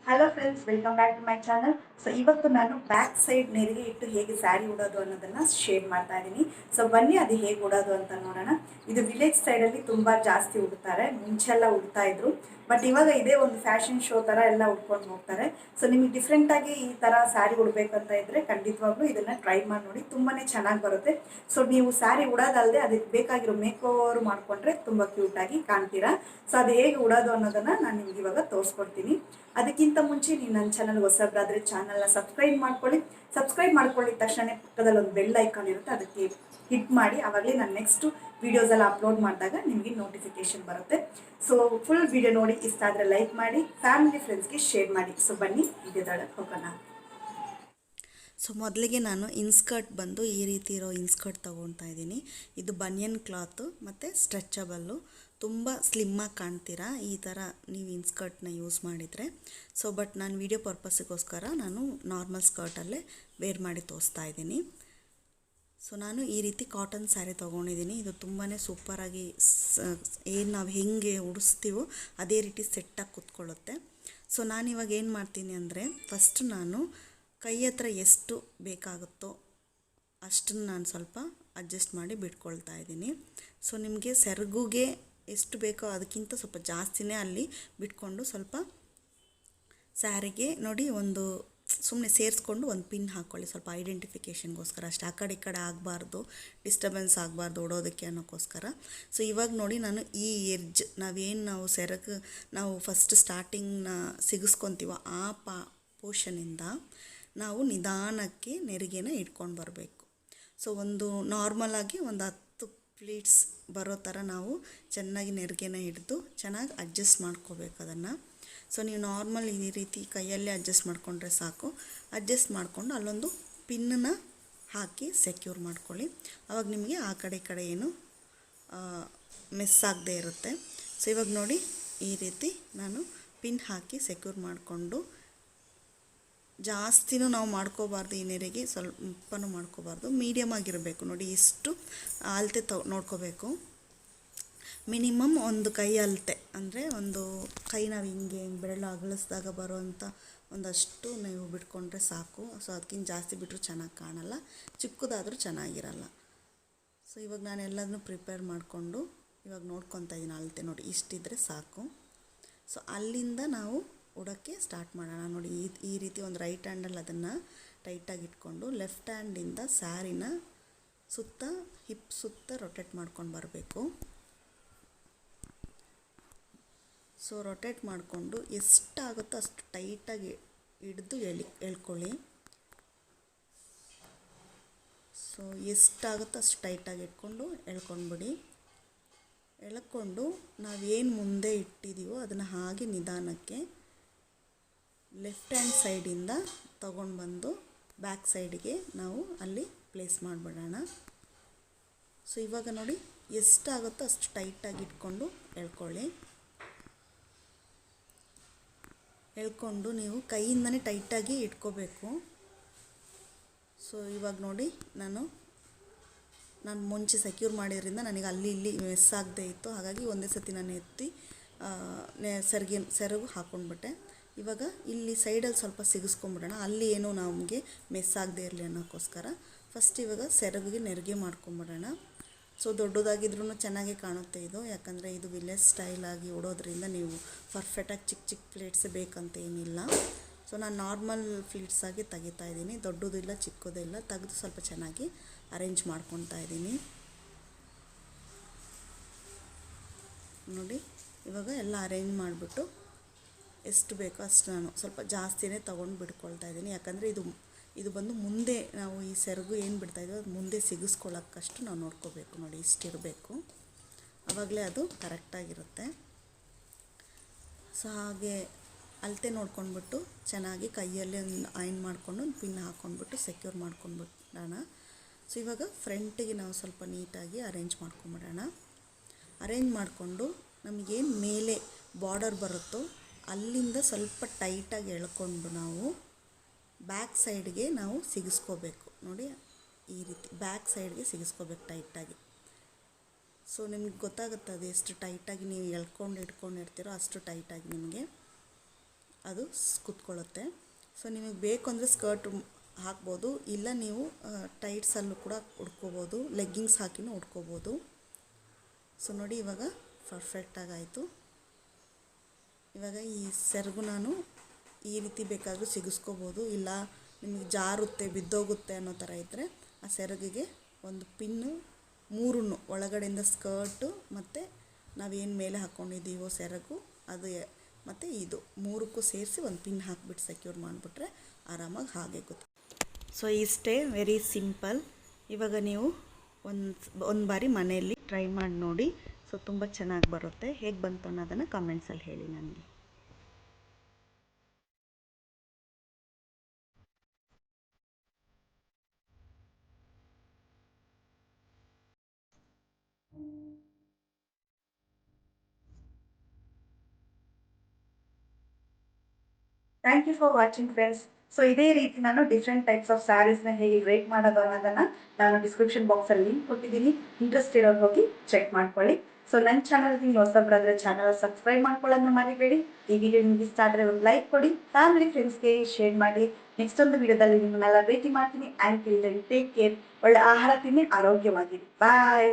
Hello friends, welcome back to my channel. So ಇವತ್ತು ನಾನು back side ನೆರಿಗೆ ಇಟ್ಟು ಹೇಗೆ ಸ್ಯಾರಿ ಉಡೋದು ಅನ್ನೋದನ್ನು ಶೇರ್ ಮಾಡ್ತಾ ಇದ್ದೀನಿ. ಸೊ ಬನ್ನಿ ಅದು ಹೇಗೆ ಉಡೋದು ಅಂತ ನೋಡೋಣ. ಇದು ವಿಲೇಜ್ ಸೈಡಲ್ಲಿ ತುಂಬ ಜಾಸ್ತಿ ಉಡ್ತಾರೆ, ಮುಂಚೆಲ್ಲ ಉಡ್ತಾ ಇದ್ರು. ಬಟ್ ಇವಾಗ ಇದೇ ಒಂದು ಫ್ಯಾಷನ್ ಶೋ ಥರ ಎಲ್ಲ ಉಡ್ಕೊಂಡು ಹೋಗ್ತಾರೆ. ಸೊ ನಿಮಗೆ ಡಿಫ್ರೆಂಟಾಗಿ ಈ ಥರ ಸ್ಯಾರಿ ಉಡಬೇಕಂತ ಇದ್ದರೆ ಖಂಡಿತವಾಗ್ಲೂ ಇದನ್ನು ಟ್ರೈ ಮಾಡಿ ನೋಡಿ, ತುಂಬಾ ಚೆನ್ನಾಗಿ ಬರುತ್ತೆ. ಸೊ ನೀವು ಸ್ಯಾರಿ ಉಡೋದಲ್ಲದೆ ಅದಕ್ಕೆ ಬೇಕಾಗಿರೋ ಮೇಕ್ ಓವರ್ ಮಾಡಿಕೊಂಡ್ರೆ ತುಂಬ ಕ್ಯೂಟಾಗಿ ಕಾಣ್ತೀರಾ. ಸೊ ಅದು ಹೇಗೆ ಉಡೋದು ಅನ್ನೋದನ್ನು ನಾನು ನಿಮ್ಗೆ ಇವಾಗ ತೋರಿಸ್ಕೊಡ್ತೀನಿ. ಅದಕ್ಕಿಂತ ಮುಂಚೆ ನೀವು ನನ್ನ ಚಾನಲ್ ಹೊಸಬ್ರಾದರೆ ಚಾನಲ್ನ ಸಬ್ಸ್ಕ್ರೈಬ್ ಮಾಡ್ಕೊಳ್ಳಿ. ಸಬ್ಸ್ಕ್ರೈಬ್ ಮಾಡ್ಕೊಳ್ಳಿದ ತಕ್ಷಣ ಪಕ್ಕದಲ್ಲಿ ಒಂದು ಬೆಲ್ ಐಕಾನ್ ಇರುತ್ತೆ, ಅದಕ್ಕೆ ಹಿಟ್ ಮಾಡಿ. ಆವಾಗಲೇ ನಾನು ನೆಕ್ಸ್ಟು ವೀಡಿಯೋಸೆಲ್ಲ ಅಪ್ಲೋಡ್ ಮಾಡಿದಾಗ ನಿಮಗೆ ನೋಟಿಫಿಕೇಷನ್ ಬರುತ್ತೆ. ಸೊ ಫುಲ್ ವಿಡಿಯೋ ನೋಡಿ, ಇಷ್ಟ ಆದರೆ ಲೈಕ್ ಮಾಡಿ, ಫ್ಯಾಮಿಲಿ ಫ್ರೆಂಡ್ಸ್ಗೆ ಶೇರ್ ಮಾಡಿ. ಸೊ ಬನ್ನಿ ವಿಡಿಯೋದೊಳಗೆ ಹೋಗೋಣ. ಸೊ ಮೊದಲಿಗೆ ನಾನು ಇನ್ಸ್ಕರ್ಟ್ ಬಂದು ಈ ರೀತಿ ಇರೋ ಇನ್ಸ್ಕರ್ಟ್ ತೊಗೊಳ್ತಾ ಇದ್ದೀನಿ. ಇದು ಬನಿಯನ್ ಕ್ಲಾತು ಮತ್ತು ಸ್ಟ್ರೆಚಬಲ್ಲು, ತುಂಬ ಸ್ಲಿಮ್ಮಾಗಿ ಕಾಣ್ತೀರಾ ಈ ಥರ ನೀವು ಇನ್ಸ್ಕರ್ಟ್ನ ಯೂಸ್ ಮಾಡಿದರೆ. ಸೊ ಬಟ್ ನಾನು ವಿಡಿಯೋ ಪರ್ಪಸ್ಸಿಗೋಸ್ಕರ ನಾನು ನಾರ್ಮಲ್ ಸ್ಕರ್ಟಲ್ಲೇ ವೇರ್ ಮಾಡಿ ತೋರಿಸ್ತಾ ಇದ್ದೀನಿ. ಸೊ ನಾನು ಈ ರೀತಿ ಕಾಟನ್ ಸ್ಯಾರಿ ತೊಗೊಂಡಿದ್ದೀನಿ. ಇದು ತುಂಬಾ ಸೂಪರಾಗಿ ಏನು ನಾವು ಹೆಂಗೆ ಉಡಿಸ್ತೀವೋ ಅದೇ ರೀತಿ ಸೆಟ್ಟಾಗಿ ಕೂತ್ಕೊಳ್ಳುತ್ತೆ. ಸೊ ನಾನಿವಾಗ ಏನು ಮಾಡ್ತೀನಿ ಅಂದರೆ, ಫಸ್ಟ್ ನಾನು ಕೈ ಹತ್ರ ಎಷ್ಟು ಬೇಕಾಗುತ್ತೋ ಅಷ್ಟನ್ನು ನಾನು ಸ್ವಲ್ಪ ಅಡ್ಜಸ್ಟ್ ಮಾಡಿ ಬಿಟ್ಕೊಳ್ತಾ ಇದ್ದೀನಿ. ಸೊ ನಿಮಗೆ ಸೆರಗುಗೆ ಎಷ್ಟು ಬೇಕೋ ಅದಕ್ಕಿಂತ ಸ್ವಲ್ಪ ಜಾಸ್ತಿನೇ ಅಲ್ಲಿ ಬಿಟ್ಕೊಂಡು ಸ್ವಲ್ಪ ಸ್ಯಾರಿಗೆ ನೋಡಿ ಒಂದು ಸುಮ್ಮನೆ ಸೇರಿಸ್ಕೊಂಡು ಒಂದು ಪಿನ್ ಹಾಕ್ಕೊಳ್ಳಿ, ಸ್ವಲ್ಪ ಐಡೆಂಟಿಫಿಕೇಷನ್ಗೋಸ್ಕರ ಅಷ್ಟೇ. ಆ ಕಡೆ ಈ ಕಡೆ ಆಗಬಾರ್ದು, ಡಿಸ್ಟರ್ಬೆನ್ಸ್ ಆಗಬಾರ್ದು ಓಡೋದಕ್ಕೆ ಅನ್ನೋಕ್ಕೋಸ್ಕರ. ಸೊ ಇವಾಗ ನೋಡಿ ನಾನು ಈ ಎಡ್ಜ್ ನಾವು ಸೆರಗು ನಾವು ಫಸ್ಟ್ ಸ್ಟಾರ್ಟಿಂಗ್ನ ಸಿಗಿಸ್ಕೊತೀವೋ ಆ ಪೋರ್ಷನಿಂದ ನಾವು ನಿಧಾನಕ್ಕೆ ನೆರಿಗೆನ ಇಟ್ಕೊಂಡು ಬರಬೇಕು. ಸೊ ಒಂದು ನಾರ್ಮಲಾಗಿ ಒಂದು 10 ಪ್ಲೀಟ್ಸ್ ಬರೋ ಥರ ನಾವು ಚೆನ್ನಾಗಿ ನೆರಿಗೆನ ಹಿಡಿದು ಚೆನ್ನಾಗಿ ಅಡ್ಜಸ್ಟ್ ಮಾಡ್ಕೋಬೇಕು ಅದನ್ನು. ಸೊ ನೀವು ನಾರ್ಮಲ್ ಈ ರೀತಿ ಕೈಯಲ್ಲೇ ಅಡ್ಜಸ್ಟ್ ಮಾಡಿಕೊಂಡ್ರೆ ಸಾಕು. ಅಡ್ಜಸ್ಟ್ ಮಾಡಿಕೊಂಡು ಅಲ್ಲೊಂದು ಪಿನ್ನನ್ನು ಹಾಕಿ ಸೆಕ್ಯೂರ್ ಮಾಡ್ಕೊಳ್ಳಿ. ಆವಾಗ ನಿಮಗೆ ಆ ಕಡೆ ಈ ಕಡೆ ಏನು ಮಿಸ್ ಆಗದೆ ಇರುತ್ತೆ. ಸೊ ಇವಾಗ ನೋಡಿ ಈ ರೀತಿ ನಾನು ಪಿನ್ ಹಾಕಿ ಸೆಕ್ಯೂರ್ ಮಾಡಿಕೊಂಡು, ಜಾಸ್ತಿನೂ ನಾವು ಮಾಡ್ಕೋಬಾರ್ದು, ಈ ನೆರಿಗೆ ಸ್ವಲ್ಪನೂ ಮಾಡ್ಕೋಬಾರ್ದು, ಮೀಡಿಯಮ್ ಆಗಿರಬೇಕು. ನೋಡಿ ಇಷ್ಟು ಅಳತೆ ನೋಡ್ಕೋಬೇಕು. ಮಿನಿಮಮ್ ಒಂದು ಕೈ ಅಳತೆ ಅಂದರೆ ಒಂದು ಕೈ ನಾವು ಹಿಂಗೆ ಬೆರಳು ಅಗಲಿಸ್ದಾಗ ಬರೋವಂಥ ಒಂದಷ್ಟು ನೀವು ಬಿಟ್ಕೊಂಡ್ರೆ ಸಾಕು. ಸೊ ಅದಕ್ಕಿಂತ ಜಾಸ್ತಿ ಬಿಟ್ಟರು ಚೆನ್ನಾಗಿ ಕಾಣಲ್ಲ, ಚಿಕ್ಕದಾದರೂ ಚೆನ್ನಾಗಿರಲ್ಲ. ಸೊ ಇವಾಗ ನಾನು ಎಲ್ಲದನ್ನೂ ಪ್ರಿಪೇರ್ ಮಾಡಿಕೊಂಡು ಇವಾಗ ನೋಡ್ಕೊತಾ ಇದ್ದೀನಿ. ಅಳತೆ ನೋಡಿ ಇಷ್ಟಿದ್ರೆ ಸಾಕು. ಸೊ ಅಲ್ಲಿಂದ ನಾವು ಉಡೋಕ್ಕೆ ಸ್ಟಾರ್ಟ್ ಮಾಡೋಣ. ನೋಡಿ ಈ ರೀತಿ ಒಂದು ರೈಟ್ ಹ್ಯಾಂಡಲ್ಲಿ ಅದನ್ನು ಟೈಟಾಗಿ ಇಟ್ಕೊಂಡು ಲೆಫ್ಟ್ ಹ್ಯಾಂಡಿಂದ ಸ್ಯಾರಿನ ಸುತ್ತ ಹಿಪ್ ಸುತ್ತ ರೊಟೇಟ್ ಮಾಡ್ಕೊಂಡು ಬರಬೇಕು. ಸೊ ರೊಟೇಟ್ ಮಾಡಿಕೊಂಡು ಎಷ್ಟಾಗುತ್ತೋ ಅಷ್ಟು ಟೈಟಾಗಿ ಹಿಡಿದು ಎಳ್ಕೊಳ್ಳಿ. ಸೊ ಎಷ್ಟಾಗುತ್ತೋ ಅಷ್ಟು ಟೈಟಾಗಿ ಇಟ್ಕೊಂಡು ಎಳ್ಕೊಂಡ್ಬಿಡಿ. ಎಳ್ಕೊಂಡು ನಾವೇನು ಮುಂದೆ ಇಟ್ಟಿದ್ದೀವೋ ಅದನ್ನು ಹಾಗೆ ನಿಧಾನಕ್ಕೆ ಲೆಫ್ಟ್ ಹ್ಯಾಂಡ್ ಸೈಡಿಂದ ತೊಗೊಂಡು ಬಂದು ಬ್ಯಾಕ್ ಸೈಡಿಗೆ ನಾವು ಅಲ್ಲಿ ಪ್ಲೇಸ್ ಮಾಡಿಬಿಡೋಣ. ಸೊ ಇವಾಗ ನೋಡಿ ಎಷ್ಟಾಗುತ್ತೋ ಅಷ್ಟು ಟೈಟಾಗಿ ಇಟ್ಕೊಂಡು ಎಳ್ಕೊಳ್ಳಿ. ಎಳ್ಕೊಂಡು ನೀವು ಕೈಯಿಂದನೇ ಟೈಟಾಗಿ ಇಟ್ಕೋಬೇಕು. ಸೊ ಇವಾಗ ನೋಡಿ ನಾನು ಮುಂಚೆ ಸೆಕ್ಯೂರ್ ಮಾಡಿದ್ರಿಂದ ನನಗೆ ಅಲ್ಲಿ ಇಲ್ಲಿ ಮಿಸ್ ಆಗದೆ ಇತ್ತು, ಹಾಗಾಗಿ ಒಂದೇ ಸತಿ ನಾನು ಎತ್ತಿ ಸೆರಗು ಹಾಕ್ಕೊಂಡ್ಬಿಟ್ಟೆ. ಇವಾಗ ಇಲ್ಲಿ ಸೈಡಲ್ಲಿ ಸ್ವಲ್ಪ ಸಿಗಿಸ್ಕೊಂಬಿಡೋಣ, ಅಲ್ಲಿ ಏನೋ ನಮಗೆ ಮಿಸ್ ಆಗದೆ ಇರಲಿ ಅನ್ನೋಕ್ಕೋಸ್ಕರ. ಫಸ್ಟ್ ಇವಾಗ ಸೆರಗಿಗೆ ನೆರಿಗೆ ಮಾಡ್ಕೊಂಬಿಡೋಣ. ಸೊ ದೊಡ್ಡದಾಗಿದ್ರೂ ಚೆನ್ನಾಗೇ ಕಾಣುತ್ತೆ ಇದು, ಯಾಕಂದರೆ ಇದು ವಿಲೇಜ್ ಸ್ಟೈಲಾಗಿ ಉಡೋದ್ರಿಂದ ನೀವು ಪರ್ಫೆಕ್ಟಾಗಿ ಚಿಕ್ಕ ಚಿಕ್ಕ ಪ್ಲೇಟ್ಸೇ ಬೇಕಂತ ಏನಿಲ್ಲ. ಸೊ ನಾನು ನಾರ್ಮಲ್ ಫ್ಲೀಟ್ಸಾಗಿ ತೆಗಿತಾ ಇದ್ದೀನಿ, ದೊಡ್ಡದು ಇಲ್ಲ ಚಿಕ್ಕದು ಇಲ್ಲ, ತೆಗೆದು ಸ್ವಲ್ಪ ಚೆನ್ನಾಗಿ ಅರೇಂಜ್ ಮಾಡ್ಕೊತಾ ಇದ್ದೀನಿ. ನೋಡಿ ಇವಾಗ ಎಲ್ಲ ಅರೇಂಜ್ ಮಾಡಿಬಿಟ್ಟು ಎಷ್ಟು ಬೇಕೋ ಅಷ್ಟು ನಾನು ಸ್ವಲ್ಪ ಜಾಸ್ತಿನೇ ತೊಗೊಂಡು ಬಿಟ್ಕೊಳ್ತಾ ಇದ್ದೀನಿ. ಯಾಕಂದರೆ ಇದು ಬಂದು ಮುಂದೆ ನಾವು ಈ ಸೆರಗು ಏನು ಬಿಡ್ತಾಯಿದ್ವೋ ಅದು ಮುಂದೆ ಸಿಗಿಸ್ಕೊಳ್ಳೋಕ್ಕಷ್ಟು ನಾವು ನೋಡ್ಕೋಬೇಕು. ನೋಡಿ ಇಷ್ಟಿರಬೇಕು, ಆವಾಗಲೇ ಅದು ಕರೆಕ್ಟಾಗಿರುತ್ತೆ. ಸೊ ಹಾಗೆ ಅಳತೆ ನೋಡ್ಕೊಂಡ್ಬಿಟ್ಟು ಚೆನ್ನಾಗಿ ಕೈಯಲ್ಲೇ ಐನ್ ಮಾಡಿಕೊಂಡು ಒಂದು ಪಿನ್ ಹಾಕ್ಕೊಂಡ್ಬಿಟ್ಟು ಸೆಕ್ಯೂರ್ ಮಾಡ್ಕೊಂಡ್ಬಿಡೋಣ. ಸೊ ಇವಾಗ ಫ್ರಂಟಿಗೆ ನಾವು ಸ್ವಲ್ಪ ನೀಟಾಗಿ ಅರೇಂಜ್ ಮಾಡ್ಕೊಂಬಿಡೋಣ. ಅರೇಂಜ್ ಮಾಡಿಕೊಂಡು ನಮಗೇನು ಮೇಲೆ ಬಾರ್ಡರ್ ಬರುತ್ತೋ ಅಲ್ಲಿಂದ ಸ್ವಲ್ಪ ಟೈಟಾಗಿ ಎಳ್ಕೊಂಡು ನಾವು ಬ್ಯಾಕ್ ಸೈಡ್ಗೆ ನಾವು ಸಿಗಿಸ್ಕೋಬೇಕು. ನೋಡಿ ಈ ರೀತಿ ಬ್ಯಾಕ್ ಸೈಡ್ಗೆ ಸಿಗಿಸ್ಕೋಬೇಕು ಟೈಟಾಗಿ. ಸೊ ನಿಮ್ಗೆ ಗೊತ್ತಾಗುತ್ತೆ ಅದು ಎಷ್ಟು ಟೈಟಾಗಿ ನೀವು ಎಳ್ಕೊಂಡು ಇಟ್ಕೊಂಡಿರ್ತೀರೋ ಅಷ್ಟು ಟೈಟಾಗಿ ನಿಮಗೆ ಅದು ಕೂತ್ಕೊಳ್ಳುತ್ತೆ. ಸೊ ನಿಮಗೆ ಬೇಕು ಅಂದರೆ ಸ್ಕರ್ಟ್ ಹಾಕ್ಬೋದು, ಇಲ್ಲ ನೀವು ಟೈಟ್ಸಲ್ಲೂ ಕೂಡ ಉಡ್ಕೋಬೋದು, ಲೆಗ್ಗಿಂಗ್ಸ್ ಹಾಕಿನೂ ಉಡ್ಕೋಬೋದು. ಸೊ ನೋಡಿ ಇವಾಗ ಪರ್ಫೆಕ್ಟಾಗಿ ಆಯಿತು. ಇವಾಗ ಈ ಸೆರಗು ನಾನು ಈ ರೀತಿ ಬೇಕಾದರೂ ಸಿಗಿಸ್ಕೋಬೋದು, ಇಲ್ಲ ನಿಮಗೆ ಜಾರುತ್ತೆ ಬಿದ್ದೋಗುತ್ತೆ ಅನ್ನೋ ಥರ ಇದ್ದರೆ ಆ ಸೆರಗಿಗೆ ಒಂದು ಪಿನ್ನು ಮೂರನ್ನು ಒಳಗಡೆಯಿಂದ ಸ್ಕರ್ಟು ಮತ್ತು ನಾವೇನು ಮೇಲೆ ಹಾಕ್ಕೊಂಡಿದ್ದೀವೋ ಸೆರಗು ಅದು ಮತ್ತು ಇದು ಮೂರಕ್ಕೂ ಸೇರಿಸಿ ಒಂದು ಪಿನ್ ಹಾಕಿಬಿಟ್ಟು ಸೆಕ್ಯೂರ್ ಮಾಡಿಬಿಟ್ರೆ ಆರಾಮಾಗಿ ಹಾಗೆ ಕೂತು. ಸೊ ಇಷ್ಟೇ, ವೆರಿ ಸಿಂಪಲ್. ಇವಾಗ ನೀವು ಒಂದು ಬಾರಿ ಮನೆಯಲ್ಲಿ ಟ್ರೈ ಮಾಡಿ ನೋಡಿ. ಸೊ ತುಂಬ ಚೆನ್ನಾಗಿ ಬರುತ್ತೆ. ಹೇಗೆ ಬಂತು ಅನ್ನೋದನ್ನು ಕಮೆಂಟ್ಸಲ್ಲಿ ಹೇಳಿ ನನಗೆ. Thank you for watching friends. So ಇದೇ ರೀತಿ ನಾನು ಡಿಫ್ರೆಂಟ್ ಟೈಪ್ಸ್ ಆಫ್ ಸ್ಯಾರೀಸ್ನ ಹೇಗೆ ರೇಟ್ ಮಾಡೋದು ಅನ್ನೋದನ್ನ ನಾನು ಡಿಸ್ಕ್ರಿಪ್ಷನ್ ಬಾಕ್ಸಲ್ಲಿ ಲಿಂಕ್ ಕೊಟ್ಟಿದ್ದೀನಿ. ಇಂಟ್ರೆಸ್ಟ್ ಇರೋರು ಹೋಗಿ ಚೆಕ್ ಮಾಡ್ಕೊಳ್ಳಿ. ಸೊ ನನ್ನ ಚಾನಲ್ಗೆ ನೀವು ಹೊಸಬ್ರಾದರೆ ಚಾನಲ್ ಸಬ್ಸ್ಕ್ರೈಬ್ ಮಾಡ್ಕೊಳ್ಳೋದನ್ನ ಮರಿಬೇಡಿ. ಈ ವಿಡಿಯೋ ನಿಮ್ಗೆ ಇಷ್ಟ ಆದರೆ ಒಂದು ಲೈಕ್ ಕೊಡಿ, ಫ್ಯಾಮಿಲಿ ಫ್ರೆಂಡ್ಸ್ಗೆ ಶೇರ್ ಮಾಡಿ. ನೆಕ್ಸ್ಟ್ ಒಂದು ವಿಡಿಯೋದಲ್ಲಿ ನಿಮ್ಮನ್ನೆಲ್ಲ ಭೇಟಿ ಮಾಡ್ತೀನಿ. And till then take care. ಒಳ್ಳೆ ಆಹಾರ ತಿನ್ನಿ, ಆರೋಗ್ಯವಾಗಿರಿ. ಬಾಯ್.